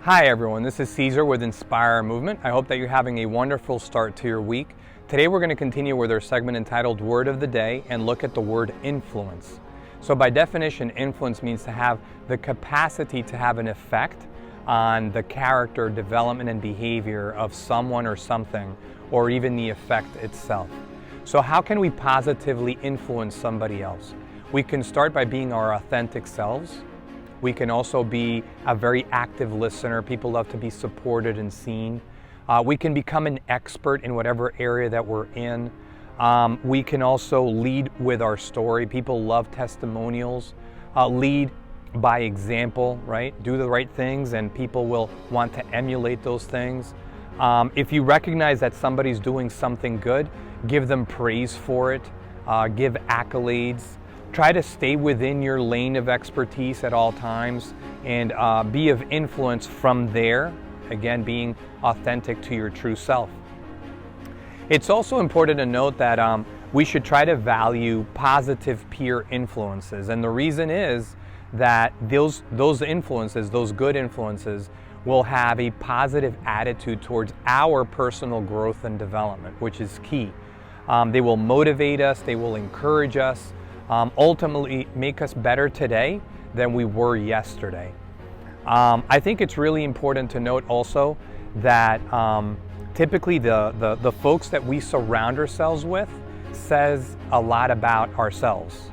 Hi everyone, this is Caesar with Inspire Movement. I hope that you're having a wonderful start to your week. Today we're going to continue with our segment entitled Word of the Day and look at the word influence. So by definition, influence means to have the capacity to have an effect on the character, development, and behavior of someone or something, or even the effect itself. So how can we positively influence somebody else? We can start by being our authentic selves. We can also be a very active listener. People love to be supported and seen. We can become an expert in whatever area that we're in. We can also lead with our story. People love testimonials. Lead by example, right? Do the right things and people will want to emulate those things. If you recognize that somebody's doing something good, give them praise for it. Give accolades. Try to stay within your lane of expertise at all times and be of influence from there, again, being authentic to your true self. It's also important to note that we should try to value positive peer influences. And the reason is that those influences, those good influences, will have a positive attitude towards our personal growth and development, which is key. They will motivate us, they will encourage us, ultimately make us better today than we were yesterday. I think it's really important to note also that typically the folks that we surround ourselves with says a lot about ourselves.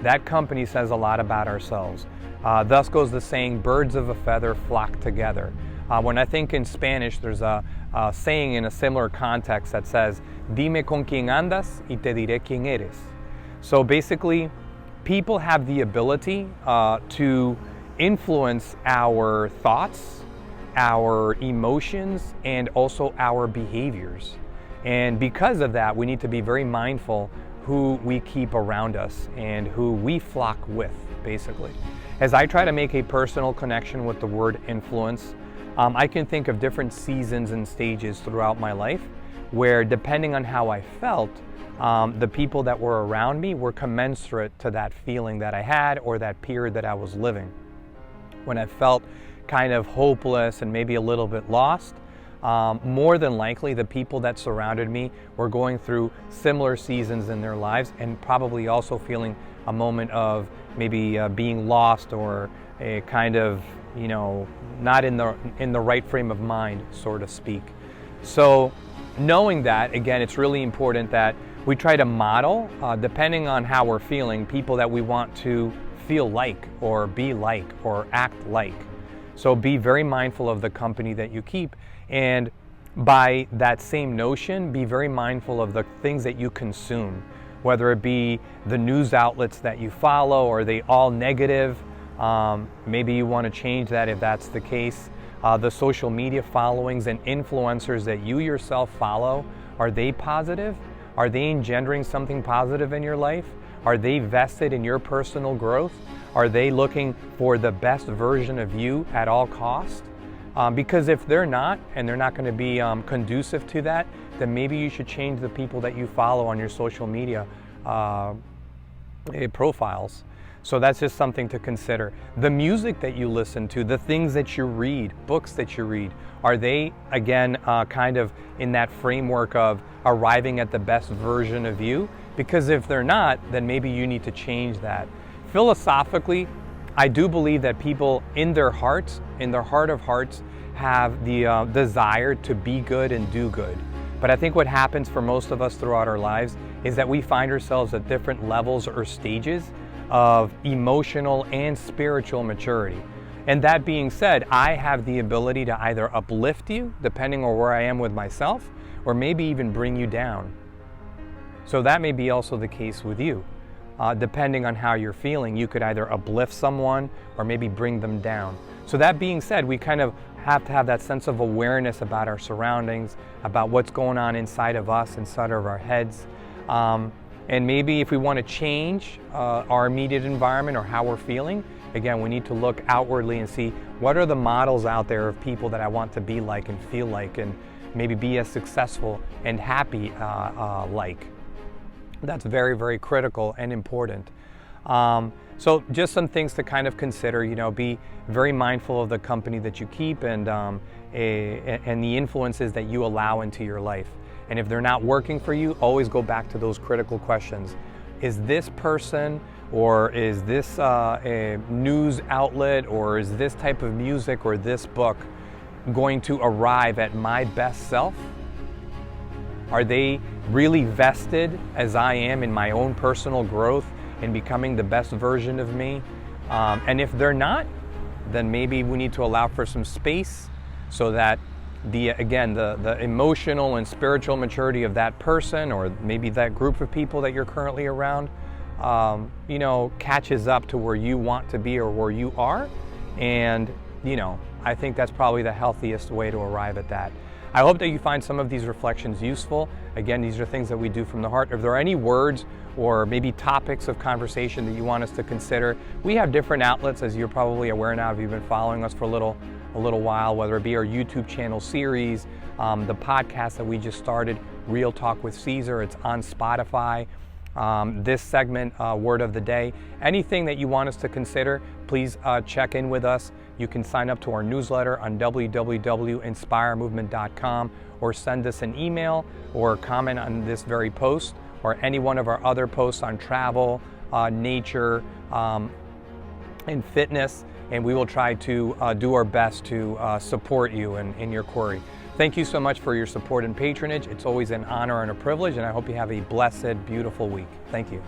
That company says a lot about ourselves. Thus goes the saying, birds of a feather flock together. When I think in Spanish, there's a saying in a similar context that says, dime con quién andas y te diré quién eres. So basically, people have the ability to influence our thoughts, our emotions, and also our behaviors. And because of that, we need to be very mindful who we keep around us and who we flock with, basically. As I try to make a personal connection with the word influence, I can think of different seasons and stages throughout my life where, depending on how I felt, the people that were around me were commensurate to that feeling that I had or that period that I was living. When I felt kind of hopeless and maybe a little bit lost, more than likely the people that surrounded me were going through similar seasons in their lives and probably also feeling a moment of maybe being lost or a kind of, not in the right frame of mind, so to speak. So knowing that, again, it's really important that we try to model, depending on how we're feeling, people that we want to feel like or be like or act like. So be very mindful of the company that you keep, and by that same notion, be very mindful of the things that you consume, whether it be the news outlets that you follow. Are they all negative? Maybe you want to change that if that's the case. The social media followings and influencers that you yourself follow, are they positive? Are they engendering something positive in your life? Are they vested in your personal growth? Are they looking for the best version of you at all costs? Because if they're not, and they're not going to be conducive to that, then maybe you should change the people that you follow on your social media profiles. So that's just something to consider. The music that you listen to, the things that you read, books that you read, are they, again, kind of in that framework of arriving at the best version of you? Because if they're not, then maybe you need to change that. Philosophically, I do believe that people in their hearts, in their heart of hearts, have the desire to be good and do good. But I think what happens for most of us throughout our lives is that we find ourselves at different levels or stages of emotional and spiritual maturity. And that being said, I have the ability to either uplift you, depending on where I am with myself, or maybe even bring you down. So that may be also the case with you. Depending on how you're feeling, you could either uplift someone or maybe bring them down. So that being said, we kind of have to have that sense of awareness about our surroundings, about what's going on inside of us, inside of our heads. And maybe if we want to change our immediate environment or how we're feeling, again, we need to look outwardly and see what are the models out there of people that I want to be like and feel like and maybe be as successful and happy like. That's very, very critical and important. So just some things to kind of consider, be very mindful of the company that you keep and the influences that you allow into your life. And if they're not working for you, always go back to those critical questions. Is this person, or is this a news outlet, or is this type of music or this book going to arrive at my best self? Are they really vested as I am in my own personal growth and becoming the best version of me? And if they're not, then maybe we need to allow for some space so that the emotional and spiritual maturity of that person, or maybe that group of people that you're currently around, catches up to where you want to be or where you are. And, I think that's probably the healthiest way to arrive at that. I hope that you find some of these reflections useful. Again, these are things that we do from the heart. If there are any words or maybe topics of conversation that you want us to consider, we have different outlets, as you're probably aware now if you've been following us for a little while, whether it be our YouTube channel series, the podcast that we just started, Real Talk with Caesar. It's on Spotify. This segment, Word of the Day. Anything that you want us to consider, please check in with us. You can sign up to our newsletter on www.inspiremovement.com, or send us an email or comment on this very post or any one of our other posts on travel, nature, and fitness, and we will try to do our best to support you in your query. Thank you so much for your support and patronage. It's always an honor and a privilege, and I hope you have a blessed, beautiful week. Thank you.